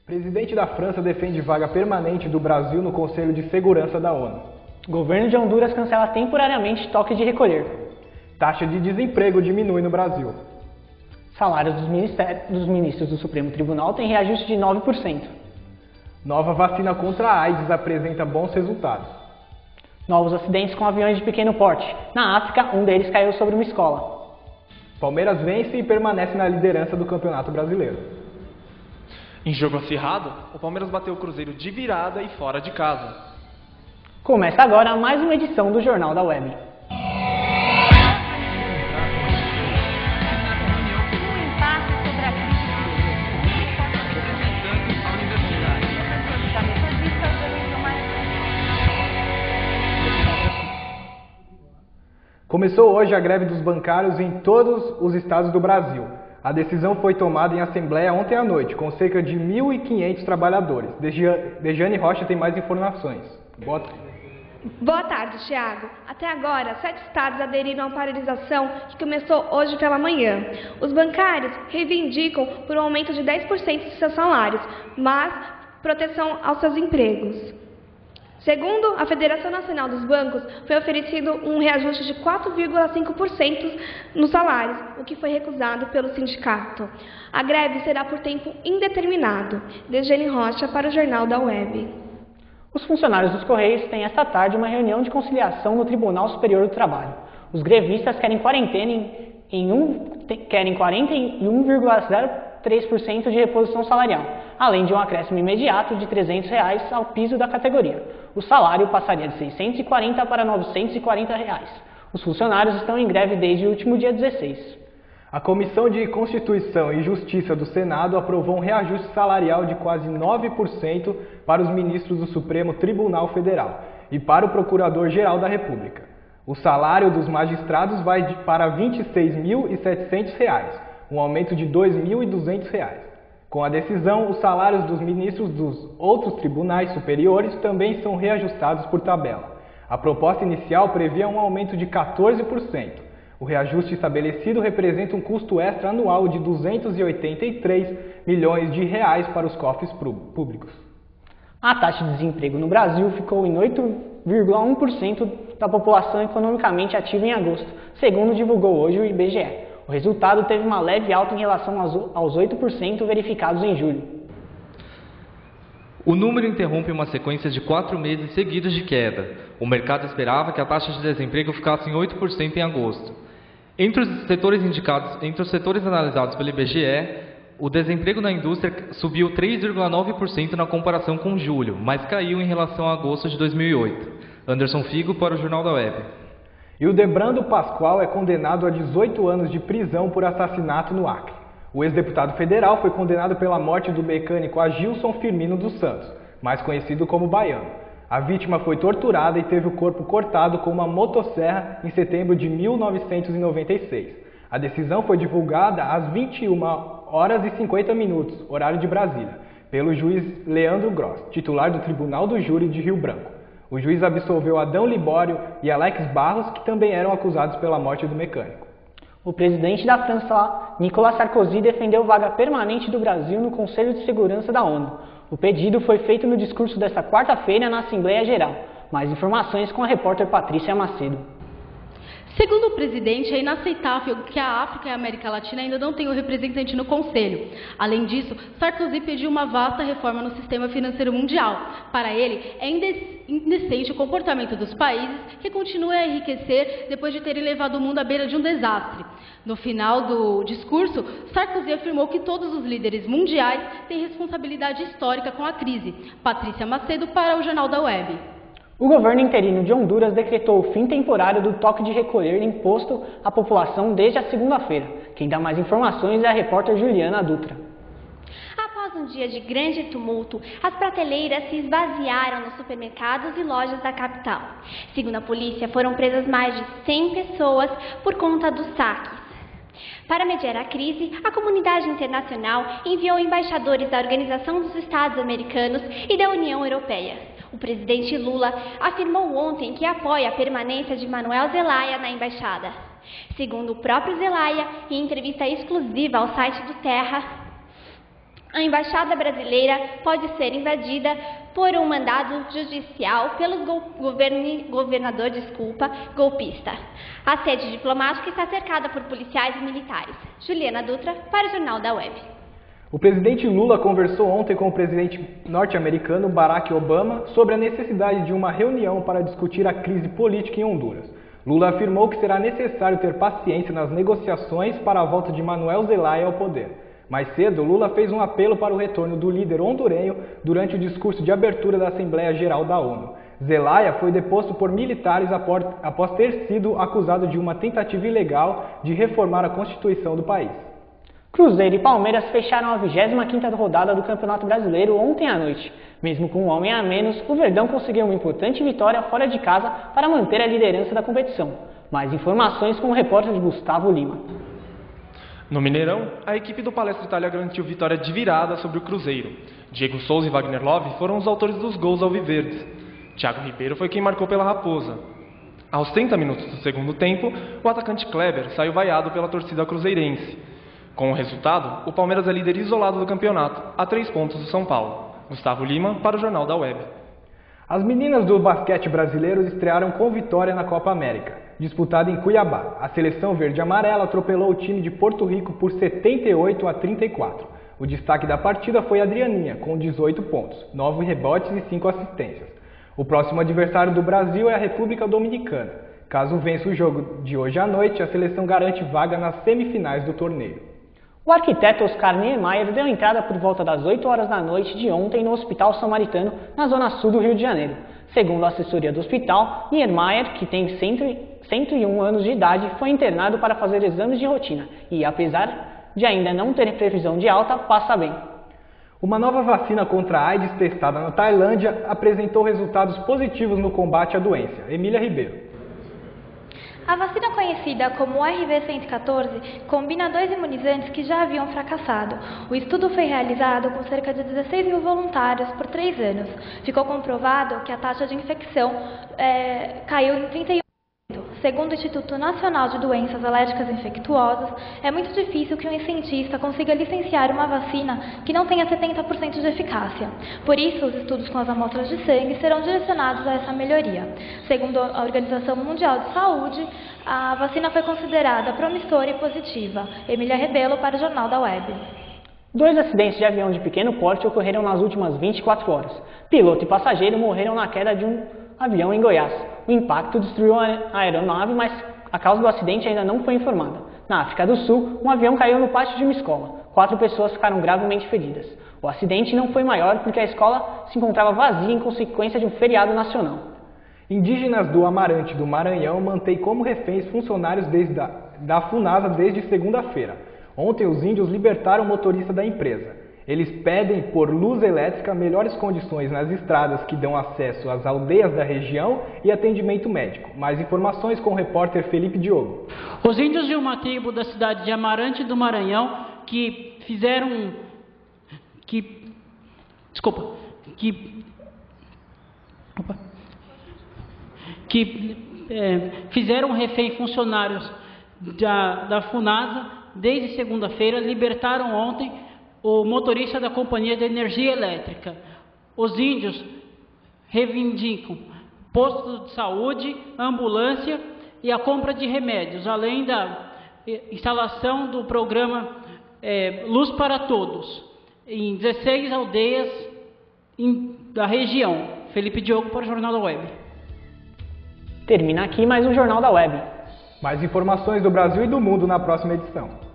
Presidente da França defende vaga permanente do Brasil no Conselho de Segurança da ONU. Governo de Honduras cancela temporariamente toque de recolher. Taxa de desemprego diminui no Brasil. Salários dos ministros do Supremo Tribunal têm reajuste de 9%. Nova vacina contra a AIDS apresenta bons resultados. Novos acidentes com aviões de pequeno porte. Na África, um deles caiu sobre uma escola. Palmeiras vence e permanece na liderança do Campeonato Brasileiro. Em jogo acirrado, o Palmeiras bateu o Cruzeiro de virada e fora de casa. Começa agora mais uma edição do Jornal da Web. Começou hoje a greve dos bancários em todos os estados do Brasil. A decisão foi tomada em assembleia ontem à noite, com cerca de 1.500 trabalhadores. Dejane Rocha tem mais informações. Boa tarde, Thiago. Até agora, 7 estados aderiram à paralisação que começou hoje pela manhã. Os bancários reivindicam por um aumento de 10% de seus salários, mas proteção aos seus empregos. Segundo a Federação Nacional dos Bancos, foi oferecido um reajuste de 4,5% nos salários, o que foi recusado pelo sindicato. A greve será por tempo indeterminado. Dejane Rocha para o Jornal da Web. Os funcionários dos Correios têm esta tarde uma reunião de conciliação no Tribunal Superior do Trabalho. Os grevistas querem 41,03% de reposição salarial, além de um acréscimo imediato de R$ 300 ao piso da categoria. O salário passaria de R$ 640 para R$ 940. Os funcionários estão em greve desde o último dia 16. A Comissão de Constituição e Justiça do Senado aprovou um reajuste salarial de quase 9% para os ministros do Supremo Tribunal Federal e para o Procurador-Geral da República. O salário dos magistrados vai para R$ 26.700, um aumento de R$ 2.200. Com a decisão, os salários dos ministros dos outros tribunais superiores também são reajustados por tabela. A proposta inicial previa um aumento de 14%. O reajuste estabelecido representa um custo extra anual de R$ 283 milhões para os cofres públicos. A taxa de desemprego no Brasil ficou em 8,1% da população economicamente ativa em agosto, segundo divulgou hoje o IBGE. O resultado teve uma leve alta em relação aos 8% verificados em julho. O número interrompe uma sequência de 4 meses seguidos de queda. O mercado esperava que a taxa de desemprego ficasse em 8% em agosto. Entre os setores analisados pelo IBGE, o desemprego na indústria subiu 3,9% na comparação com julho, mas caiu em relação a agosto de 2008. Anderson Figo para o Jornal da Web. E o Debrando Pascoal é condenado a 18 anos de prisão por assassinato no Acre. O ex-deputado federal foi condenado pela morte do mecânico Agilson Firmino dos Santos, mais conhecido como Baiano. A vítima foi torturada e teve o corpo cortado com uma motosserra em setembro de 1996. A decisão foi divulgada às 21h50, horário de Brasília, pelo juiz Leandro Gross, titular do Tribunal do Júri de Rio Branco. O juiz absolveu Adão Libório e Alex Barros, que também eram acusados pela morte do mecânico. O presidente da França, Nicolas Sarkozy, defendeu vaga permanente do Brasil no Conselho de Segurança da ONU. O pedido foi feito no discurso desta quarta-feira na Assembleia Geral. Mais informações com a repórter Patrícia Macedo. Segundo o presidente, é inaceitável que a África e a América Latina ainda não tenham representante no Conselho. Além disso, Sarkozy pediu uma vasta reforma no sistema financeiro mundial. Para ele, é indecente o comportamento dos países que continuam a enriquecer depois de terem levado o mundo à beira de um desastre. No final do discurso, Sarkozy afirmou que todos os líderes mundiais têm responsabilidade histórica com a crise. Patrícia Macedo para o Jornal da Web. O governo interino de Honduras decretou o fim temporário do toque de recolher imposto à população desde a segunda-feira. Quem dá mais informações é a repórter Juliana Dutra. Após um dia de grande tumulto, as prateleiras se esvaziaram nos supermercados e lojas da capital. Segundo a polícia, foram presas mais de 100 pessoas por conta dos saques. Para mediar a crise, a comunidade internacional enviou embaixadores da Organização dos Estados Americanos e da União Europeia. O presidente Lula afirmou ontem que apoia a permanência de Manuel Zelaya na embaixada. Segundo o próprio Zelaya, em entrevista exclusiva ao site do Terra, A embaixada brasileira pode ser invadida por um mandado judicial pelo governador golpista. A sede diplomática está cercada por policiais e militares. Juliana Dutra, para o Jornal da Web. O presidente Lula conversou ontem com o presidente norte-americano Barack Obama sobre a necessidade de uma reunião para discutir a crise política em Honduras. Lula afirmou que será necessário ter paciência nas negociações para a volta de Manuel Zelaya ao poder. Mais cedo, Lula fez um apelo para o retorno do líder hondurenho durante o discurso de abertura da Assembleia Geral da ONU. Zelaya foi deposto por militares após ter sido acusado de uma tentativa ilegal de reformar a Constituição do país. Cruzeiro e Palmeiras fecharam a 25ª rodada do Campeonato Brasileiro ontem à noite. Mesmo com um homem a menos, o Verdão conseguiu uma importante vitória fora de casa para manter a liderança da competição. Mais informações com o repórter Gustavo Lima. No Mineirão, a equipe do Palestra Itália garantiu vitória de virada sobre o Cruzeiro. Diego Souza e Wagner Love foram os autores dos gols alviverdes. Thiago Ribeiro foi quem marcou pela Raposa. Aos 30 minutos do segundo tempo, o atacante Kleber saiu vaiado pela torcida cruzeirense. Com o resultado, o Palmeiras é líder isolado do campeonato, a 3 pontos do São Paulo. Gustavo Lima, para o Jornal da Web. As meninas do basquete brasileiro estrearam com vitória na Copa América, disputada em Cuiabá. A seleção verde-amarela atropelou o time de Porto Rico por 78-34. O destaque da partida foi Adrianinha, com 18 pontos, 9 rebotes e 5 assistências. O próximo adversário do Brasil é a República Dominicana. Caso vença o jogo de hoje à noite, a seleção garante vaga nas semifinais do torneio. O arquiteto Oscar Niemeyer deu entrada por volta das 8 horas da noite de ontem no Hospital Samaritano, na zona sul do Rio de Janeiro. Segundo a assessoria do hospital, Niemeyer, que tem 101 anos de idade, foi internado para fazer exames de rotina e, apesar de ainda não ter previsão de alta, passa bem. Uma nova vacina contra a AIDS testada na Tailândia apresentou resultados positivos no combate à doença. Emília Ribeiro. A vacina conhecida como RV114 combina 2 imunizantes que já haviam fracassado. O estudo foi realizado com cerca de 16 mil voluntários por 3 anos. Ficou comprovado que a taxa de infecção caiu em 31%. Segundo o Instituto Nacional de Doenças Alérgicas Infectuosas, é muito difícil que um cientista consiga licenciar uma vacina que não tenha 70% de eficácia. Por isso, os estudos com as amostras de sangue serão direcionados a essa melhoria. Segundo a Organização Mundial de Saúde, a vacina foi considerada promissora e positiva. Emília Rebelo, para o Jornal da Web. 2 acidentes de avião de pequeno porte ocorreram nas últimas 24 horas. Piloto e passageiro morreram na queda de um avião em Goiás. O impacto destruiu a aeronave, mas a causa do acidente ainda não foi informada. Na África do Sul, um avião caiu no pátio de uma escola. 4 pessoas ficaram gravemente feridas. O acidente não foi maior porque a escola se encontrava vazia em consequência de um feriado nacional. Indígenas do Amarante do Maranhão mantêm como reféns funcionários da FUNASA desde segunda-feira. Ontem, os índios libertaram o motorista da empresa. Eles pedem por luz elétrica, melhores condições nas estradas que dão acesso às aldeias da região e atendimento médico. Mais informações com o repórter Felipe Diogo. Os índios de uma tribo da cidade de Amarante do Maranhão que fizeram refém funcionários da FUNASA desde segunda-feira, libertaram ontem o motorista da Companhia de Energia Elétrica. Os índios reivindicam posto de saúde, ambulância e a compra de remédios, além da instalação do programa Luz para Todos, em 16 aldeias da região. Felipe Diogo, para o Jornal da Web. Termina aqui mais um Jornal da Web. Mais informações do Brasil e do mundo na próxima edição.